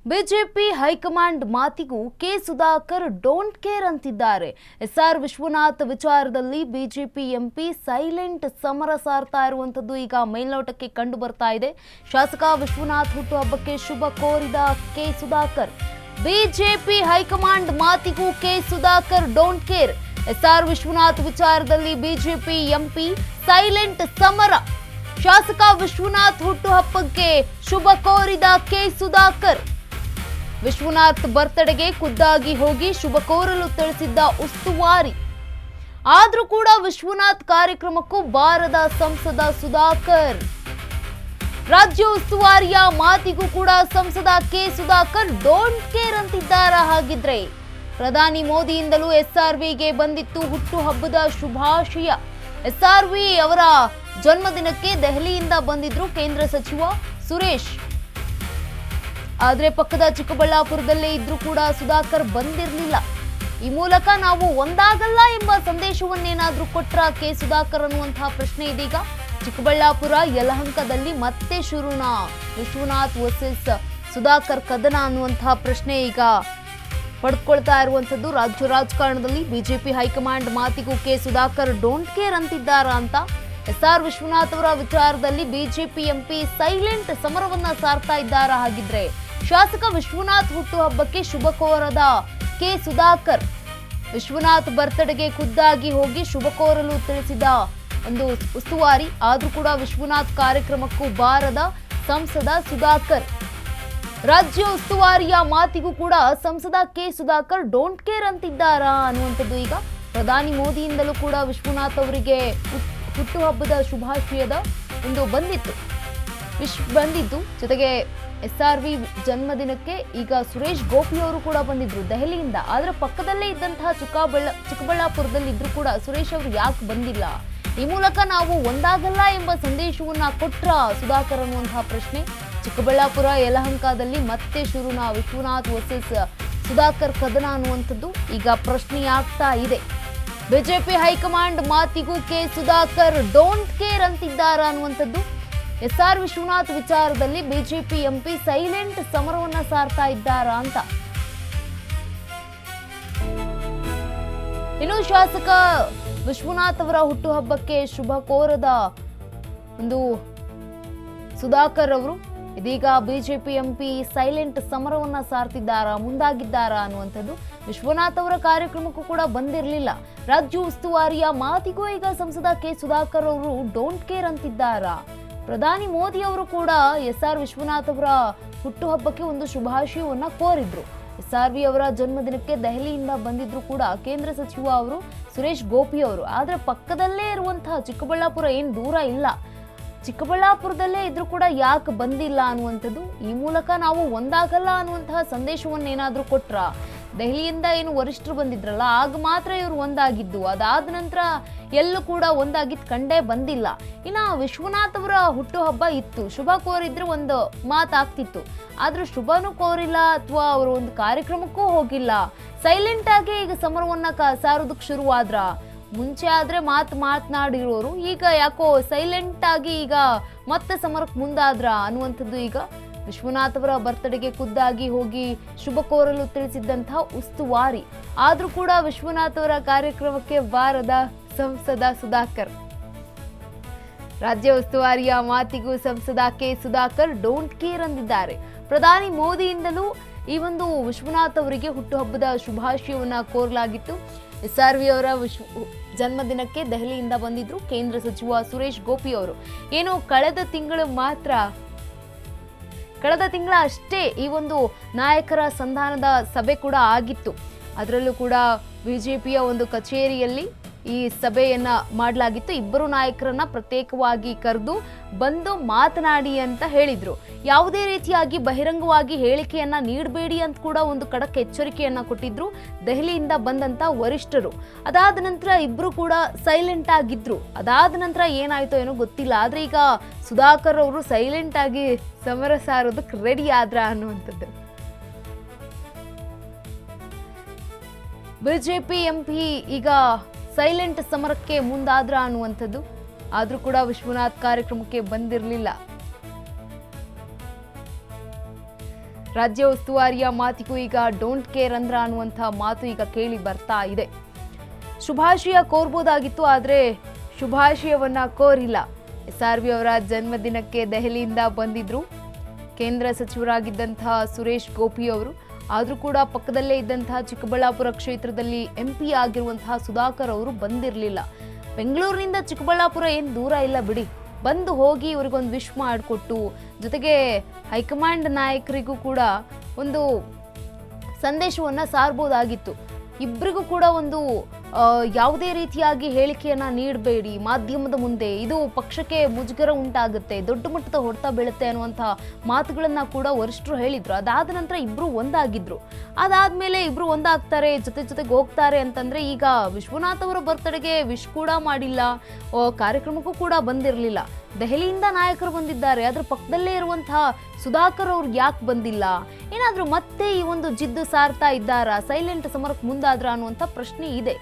BJP high command ಮಾತಿಗೂ K Sudhakar don't care ಅಂತಿದ್ದಾರೆ. S R Vishwanath ವಿಚಾರದಲ್ಲಿ ಬಿಜೆಪಿ ಎಂಪಿ ಸೈಲೆಂಟ್ ಸಮರ ಸಾರ್ತಾ ಇರುವಂತದ್ದು ಈಗ ಮೇಲ್ನೋಟಕ್ಕೆ ಕಂಡು ಬರ್ತಾ ಇದೆ. ಶಾಸಕ ವಿಶ್ವನಾಥ್ ಹುಟ್ಟುಹಬ್ಬಕ್ಕೆ ಶುಭ ಕೋರಿದ ಕೆ ಸುಧಾಕರ್. ಬಿಜೆಪಿ ಹೈಕಮಾಂಡ್ ಮಾತಿಗೂ K Sudhakar don't care. S R Vishwanath ವಿಚಾರದಲ್ಲಿ ಬಿಜೆಪಿ ಎಂಪಿ ಸೈಲೆಂಟ್ ಸಮರ. ಶಾಸಕ ವಿಶ್ವನಾಥ್ ಹುಟ್ಟುಹಬ್ಬಕ್ಕೆ ಶುಭ ಕೋರಿದ ಕೆ ಸುಧಾಕರ್. ವಿಶ್ವನಾಥ್ ಬರ್ತ್ಡೇಗೆ ಖುದ್ದಾಗಿ ಹೋಗಿ ಶುಭ ಕೋರಲು ತಿಳಿಸಿದ್ದ ಉಸ್ತುವಾರಿ. ಆದ್ರೂ ಕೂಡ ವಿಶ್ವನಾಥ್ ಕಾರ್ಯಕ್ರಮಕ್ಕೂ ಬಾರದ ಸಂಸದ ಸುಧಾಕರ್. ರಾಜ್ಯ ಉಸ್ತುವಾರಿಯ ಮಾತಿಗೂ ಕೂಡ ಸಂಸದ ಕೆ ಸುಧಾಕರ್ ಡೋಂಟ್ ಕೇರ್ ಅಂತಿದ್ದಾರ. ಹಾಗಿದ್ರೆ ಪ್ರಧಾನಿ ಮೋದಿಯಿಂದಲೂ ಎಸ್ಆರ್ವಿಗೆ ಬಂದಿತ್ತು ಹುಟ್ಟುಹಬ್ಬದ ಶುಭಾಶಯ. ಎಸ್ಆರ್ವಿ ಅವರ ಜನ್ಮದಿನಕ್ಕೆ ದೆಹಲಿಯಿಂದ ಬಂದಿದ್ರು ಕೇಂದ್ರ ಸಚಿವ ಸುರೇಶ್. ಆದ್ರೆ ಪಕ್ಕದ ಚಿಕ್ಕಬಳ್ಳಾಪುರದಲ್ಲೇ ಇದ್ರೂ ಕೂಡ ಸುಧಾಕರ್ ಬಂದಿರಲಿಲ್ಲ. ಈ ಮೂಲಕ ನಾವು ಒಂದಾಗಲ್ಲ ಎಂಬ ಸಂದೇಶವನ್ನೇನಾದ್ರೂ ಕೊಟ್ರ ಕೆ ಸುಧಾಕರ್ ಅನ್ನುವಂತಹ ಪ್ರಶ್ನೆ ಇದೀಗ ಚಿಕ್ಕಬಳ್ಳಾಪುರ ಯಲಹಂಕದಲ್ಲಿ ಮತ್ತೆ ಶುರುನ ವಿಶ್ವನಾಥ್ ವರ್ಸಸ್ ಸುಧಾಕರ್ ಕದನ ಅನ್ನುವಂತಹ ಪ್ರಶ್ನೆ ಈಗ ಪಡೆದುಕೊಳ್ತಾ ಇರುವಂತದ್ದು. ರಾಜ್ಯ ರಾಜಕಾರಣದಲ್ಲಿ ಬಿಜೆಪಿ ಹೈಕಮಾಂಡ್ ಮಾತಿಗೂ ಕೆ ಸುಧಾಕರ್ ಡೋಂಟ್ ಕೇರ್ ಅಂತಿದ್ದಾರ ಅಂತ. ಎಸ್ಆರ್ ವಿಶ್ವನಾಥ್ ಅವರ ವಿಚಾರದಲ್ಲಿ ಬಿಜೆಪಿ ಎಂಪಿ ಸೈಲೆಂಟ್ ಸಮರವನ್ನ ಸಾರ್ತಾ ಇದ್ದಾರ. ಹಾಗಿದ್ರೆ ಶಾಸಕ ವಿಶ್ವನಾಥ್ ಹುಟ್ಟುಹಬ್ಬಕ್ಕೆ ಶುಭ ಕೋರದ ಕೆ ಸುಧಾಕರ್. ವಿಶ್ವನಾಥ್ ಬರ್ತ್ಡೇಗೆ ಖುದ್ದಾಗಿ ಹೋಗಿ ಶುಭ ಕೋರಲು ತಿಳಿಸಿದ ಒಂದು ಉಸ್ತುವಾರಿ. ಆದ್ರೂ ಕೂಡ ವಿಶ್ವನಾಥ್ ಕಾರ್ಯಕ್ರಮಕ್ಕೂ ಬಾರದ ಸಂಸದ ಸುಧಾಕರ್. ರಾಜ್ಯ ಉಸ್ತುವಾರಿಯ ಮಾತಿಗೂ ಕೂಡ ಸಂಸದ ಕೆ ಸುಧಾಕರ್ ಡೋಂಟ್ ಕೇರ್ ಅಂತಿದ್ದಾರ ಅನ್ನುವಂಥದ್ದು ಈಗ ಪ್ರಧಾನಿ ಮೋದಿಯಿಂದಲೂ ಕೂಡ ವಿಶ್ವನಾಥ್ ಅವರಿಗೆ ಹುಟ್ಟುಹಬ್ಬದ ಶುಭಾಶಯದ ಒಂದು ಬಂದಿತ್ತು. ಜೊತೆಗೆ ಎಸ್ಆರ್ವಿ ಜನ್ಮದಿನಕ್ಕೆ ಈಗ ಸುರೇಶ್ ಗೋಪಿ ಅವರು ಕೂಡ ಬಂದಿದ್ರು ದೆಹಲಿಯಿಂದ. ಆದ್ರೆ ಪಕ್ಕದಲ್ಲೇ ಇದ್ದಂತಹ ಚಿಕ್ಕಬಳ್ಳಾಪುರದಲ್ಲಿ ಇದ್ರು ಕೂಡ ಸುರೇಶ್ ಅವರು ಯಾಕೆ ಬಂದಿಲ್ಲ? ಈ ಮೂಲಕ ನಾವು ಒಂದಾಗಲ್ಲ ಎಂಬ ಸಂದೇಶವನ್ನ ಕೊಟ್ರ ಸುಧಾಕರ್ ಅನ್ನುವಂತಹ ಪ್ರಶ್ನೆ. ಚಿಕ್ಕಬಳ್ಳಾಪುರ ಯಲಹಂಕದಲ್ಲಿ ಮತ್ತೆ ಶುರುನ ವಿಶ್ವನಾಥ್ ವರ್ಸಸ್ ಸುಧಾಕರ್ ಕದನ ಅನ್ನುವಂಥದ್ದು ಈಗ ಪ್ರಶ್ನೆಯಾಗ್ತಾ ಇದೆ. ಬಿಜೆಪಿ ಹೈಕಮಾಂಡ್ ಮಾತಿಗೂ ಕೆ ಸುಧಾಕರ್ ಡೋಂಟ್ ಕೇರ್ ಅಂತಿದ್ದಾರ ಅನ್ನುವಂಥದ್ದು. ಎಸ್ಆರ್ ವಿಶ್ವನಾಥ್ ವಿಚಾರದಲ್ಲಿ ಬಿಜೆಪಿ ಎಂಪಿ ಸೈಲೆಂಟ್ ಸಮರವನ್ನ ಸಾರ್ತಾ ಇದ್ದಾರ ಅಂತ. ಇನ್ನು ಶಾಸಕ ವಿಶ್ವನಾಥ್ ಅವರ ಹುಟ್ಟುಹಬ್ಬಕ್ಕೆ ಶುಭ ಕೋರದ ಒಂದು ಸುಧಾಕರ್ ಅವರು ಇದೀಗ ಬಿಜೆಪಿ ಎಂಪಿ ಸೈಲೆಂಟ್ ಸಮರವನ್ನ ಮುಂದಾಗಿದ್ದಾರಾ ಅನ್ನುವಂಥದ್ದು. ವಿಶ್ವನಾಥ್ ಅವರ ಕಾರ್ಯಕ್ರಮಕ್ಕೂ ಕೂಡ ಬಂದಿರಲಿಲ್ಲ. ರಾಜ್ಯ ಉಸ್ತುವಾರಿಯ ಮಾತಿಗೂ ಈಗ ಸಂಸದ ಕೆ ಸುಧಾಕರ್ ಅವರು ಡೋಂಟ್ ಕೇರ್ ಅಂತಿದ್ದಾರ. ಪ್ರಧಾನಿ ಮೋದಿ ಅವರು ಕೂಡ ಎಸ್ಆರ್ ವಿಶ್ವನಾಥ್ ಅವರ ಹುಟ್ಟುಹಬ್ಬಕ್ಕೆ ಒಂದು ಶುಭಾಶಯವನ್ನ ಕೋರಿದ್ರು. ಎಸ್ಆರ್ವಿ ಅವರ ಜನ್ಮದಿನಕ್ಕೆ ದೆಹಲಿಯಿಂದ ಬಂದಿದ್ರು ಕೂಡ ಕೇಂದ್ರ ಸಚಿವ ಅವರು ಸುರೇಶ್ ಗೋಪಿ ಅವರು. ಆದ್ರೆ ಪಕ್ಕದಲ್ಲೇ ಇರುವಂತಹ ಚಿಕ್ಕಬಳ್ಳಾಪುರ ಏನ್ ದೂರ ಇಲ್ಲ, ಚಿಕ್ಕಬಳ್ಳಾಪುರದಲ್ಲೇ ಇದ್ರೂ ಕೂಡ ಯಾಕೆ ಬಂದಿಲ್ಲ ಅನ್ನುವಂಥದ್ದು. ಈ ಮೂಲಕ ನಾವು ಒಂದಾಗಲ್ಲ ಅನ್ನುವಂತಹ ಸಂದೇಶವನ್ನೇನಾದ್ರೂ ಕೊಟ್ರ? ದೆಹಲಿಯಿಂದ ಏನು ವರಿಷ್ಠರು ಬಂದಿದ್ರಲ್ಲ ಆಗ ಮಾತ್ರ ಇವರು ಒಂದಾಗಿದ್ದು. ಅದಾದ ನಂತರ ಎಲ್ಲೂ ಕೂಡ ಒಂದಾಗಿದ್ದು ಕಂಡೇ ಬಂದಿಲ್ಲ. ಇನ್ನು ವಿಶ್ವನಾಥ್ ಅವರ ಹುಟ್ಟುಹಬ್ಬ ಇತ್ತು, ಶುಭ ಕೋರಿದ್ರೆ ಒಂದು ಮಾತಾಗ್ತಿತ್ತು. ಆದ್ರೂ ಶುಭನೂ ಕೋರಿಲ್ಲ ಅಥವಾ ಅವರು ಒಂದು ಕಾರ್ಯಕ್ರಮಕ್ಕೂ ಹೋಗಿಲ್ಲ. ಸೈಲೆಂಟ್ ಆಗಿ ಈಗ ಸಮರವನ್ನ ಸಾರೋದಕ್ಕೆ ಶುರುವಾದ್ರ. ಮುಂಚೆ ಆದ್ರೆ ಮಾತನಾಡಿರೋರು ಈಗ ಯಾಕೋ ಸೈಲೆಂಟ್ ಆಗಿ ಈಗ ಮತ್ತೆ ಸಮರಕ್ಕೆ ಮುಂದಾದ್ರ ಅನ್ನುವಂಥದ್ದು ಈಗ ವಿಶ್ವನಾಥ್ ಅವರ ಬರ್ತ್ಡೇಗೆ ಖುದ್ದಾಗಿ ಹೋಗಿ ಶುಭ ಕೋರಲು ತಿಳಿಸಿದ್ದಂತಹ ಉಸ್ತುವಾರಿ. ಆದ್ರೂ ಕೂಡ ವಿಶ್ವನಾಥ್ ಅವರ ಕಾರ್ಯಕ್ರಮಕ್ಕೆ ಬಾರದ ಸಂಸದ ಸುಧಾಕರ್. ರಾಜ್ಯ ಉಸ್ತುವಾರಿಯ ಮಾತಿಗೂ ಸಂಸದ ಕೆ ಸುಧಾಕರ್ ಡೋಂಟ್ ಕೇರ್ ಅಂದಿದ್ದಾರೆ. ಪ್ರಧಾನಿ ಮೋದಿಯಿಂದಲೂ ಈ ಒಂದು ವಿಶ್ವನಾಥ್ ಅವರಿಗೆ ಹುಟ್ಟುಹಬ್ಬದ ಶುಭಾಶಯವನ್ನ ಕೋರಲಾಗಿತ್ತು. ಎಸ್ಆರ್ವಿ ಅವರ ಜನ್ಮದಿನಕ್ಕೆ ದೆಹಲಿಯಿಂದ ಬಂದಿದ್ರು ಕೇಂದ್ರ ಸಚಿವ ಸುರೇಶ್ ಗೋಪಿ ಅವರು. ಏನು ಕಳೆದ ತಿಂಗಳ ಅಷ್ಟೇ ಈ ಒಂದು ನಾಯಕರ ಸಂಧಾನದ ಸಭೆ ಕೂಡ ಆಗಿತ್ತು. ಅದರಲ್ಲೂ ಕೂಡ ಬಿಜೆಪಿಯ ಒಂದು ಕಚೇರಿಯಲ್ಲಿ ಈ ಸಭೆಯನ್ನ ಮಾಡಲಾಗಿತ್ತು. ಇಬ್ಬರು ನಾಯಕರನ್ನ ಪ್ರತ್ಯೇಕವಾಗಿ ಕರೆದು ಬಂದು ಮಾತನಾಡಿ ಅಂತ ಹೇಳಿದ್ರು. ಯಾವುದೇ ರೀತಿಯಾಗಿ ಬಹಿರಂಗವಾಗಿ ಹೇಳಿಕೆಯನ್ನ ನೀಡಬೇಡಿ ಅಂತ ಕೂಡ ಒಂದು ಖಡಕ್ ಎಚ್ಚರಿಕೆಯನ್ನ ಕೊಟ್ಟಿದ್ರು ದೆಹಲಿಯಿಂದ ಬಂದಂತ ವರಿಷ್ಠರು. ಅದಾದ ನಂತರ ಇಬ್ರು ಕೂಡ ಸೈಲೆಂಟ್ ಆಗಿದ್ರು. ಅದಾದ ನಂತರ ಏನಾಯ್ತೋ ಏನೋ ಗೊತ್ತಿಲ್ಲ. ಆದ್ರೆ ಈಗ ಸುಧಾಕರ್ ಅವರು ಸೈಲೆಂಟ್ ಆಗಿ ಸಮರ ಸಾರೋದಕ್ಕೆ ರೆಡಿ ಆದ್ರ ಅನ್ನುವಂಥದ್ದು. ಬಿಜೆಪಿ ಎಂಪಿ ಈಗ ಸೈಲೆಂಟ್ ಸಮರಕ್ಕೆ ಮುಂದಾದ್ರ ಅನ್ನುವಂಥದ್ದು. ಆದ್ರೂ ಕೂಡ ವಿಶ್ವನಾಥ್ ಕಾರ್ಯಕ್ರಮಕ್ಕೆ ಬಂದಿರಲಿಲ್ಲ. ರಾಜ್ಯ ಉಸ್ತುವಾರಿಯ ಮಾತಿಗೂ ಈಗ ಡೋಂಟ್ ಕೇರ್ ಅಂದ್ರ ಅನ್ನುವಂಥ ಮಾತು ಈಗ ಕೇಳಿ ಬರ್ತಾ ಇದೆ. ಶುಭಾಶಯ ಕೋರ್ಬೋದಾಗಿತ್ತು, ಆದರೆ ಶುಭಾಶಯವನ್ನ ಕೋರಿಲ್ಲ. SRV ಅವರ ಜನ್ಮದಿನಕ್ಕೆ ದೆಹಲಿಯಿಂದ ಬಂದಿದ್ರು ಕೇಂದ್ರ ಸಚಿವರಾಗಿದ್ದಂತಹ ಸುರೇಶ್ ಗೋಪಿ ಅವರು. ಆದರೂ ಕೂಡ ಪಕ್ಕದಲ್ಲೇ ಇದ್ದಂತಹ ಚಿಕ್ಕಬಳ್ಳಾಪುರ ಕ್ಷೇತ್ರದಲ್ಲಿ MP ಆಗಿರುವಂತಹ ಸುಧಾಕರ್ ಅವರು ಬಂದಿರಲಿಲ್ಲ. ಬೆಂಗಳೂರಿನಿಂದ ಚಿಕ್ಕಬಳ್ಳಾಪುರ ಏನು ದೂರ ಇಲ್ಲ ಬಿಡಿ, ಬಂದು ಹೋಗಿ ಇವ್ರಿಗೊಂದು ವಿಶ್ ಮಾಡಿಕೊಟ್ಟು, ಜೊತೆಗೆ ಹೈಕಮಾಂಡ್ ನಾಯಕರಿಗೂ ಕೂಡ ಒಂದು ಸಂದೇಶವನ್ನು ಸಾರ್ಬೋದಾಗಿತ್ತು. ಇಬ್ಬರಿಗೂ ಕೂಡ ಒಂದು ಯಾವುದೇ ರೀತಿಯಾಗಿ ಹೇಳಿಕೆಯನ್ನು ನೀಡಬೇಡಿ ಮಾಧ್ಯಮದ ಮುಂದೆ, ಇದು ಪಕ್ಷಕ್ಕೆ ಮುಜುಗರ ಉಂಟಾಗುತ್ತೆ, ದೊಡ್ಡ ಮಟ್ಟದ ಹೊಡೆತ ಬೀಳುತ್ತೆ ಅನ್ನುವಂಥ ಮಾತುಗಳನ್ನು ಕೂಡ ವರಿಷ್ಠರು ಹೇಳಿದರು. ಅದಾದ ನಂತರ ಇಬ್ಬರು ಒಂದಾಗಿದ್ರು. ಅದಾದಮೇಲೆ ಇಬ್ಬರು ಒಂದಾಗ್ತಾರೆ, ಜೊತೆಗೆ ಹೋಗ್ತಾರೆ ಅಂತಂದರೆ ಈಗ ವಿಶ್ವನಾಥ್ ಅವರ ಬರ್ತ್ಡೇಗೆ ವಿಶ್ ಕೂಡ ಮಾಡಿಲ್ಲ, ಕಾರ್ಯಕ್ರಮಕ್ಕೂ ಕೂಡ ಬಂದಿರಲಿಲ್ಲ. ದೆಹಲಿಯಿಂದ ನಾಯಕರು ಬಂದಿದ್ದಾರೆ, ಅದರ ಪಕ್ಕದಲ್ಲೇ ಇರುವಂತಹ ಸುಧಾಕರ್ ಅವ್ರು ಯಾಕೆ ಬಂದಿಲ್ಲ? ಏನಾದರೂ ಮತ್ತೆ ಈ ಒಂದು ಜಿದ್ದು ಸಾರ್ತಾ ಇದ್ದಾರಾ? ಸೈಲೆಂಟ್ ಸಮರಕ್ಕೆ ಮುಂದಾದ್ರ ಅನ್ನುವಂಥ ಪ್ರಶ್ನೆ ಇದೆ.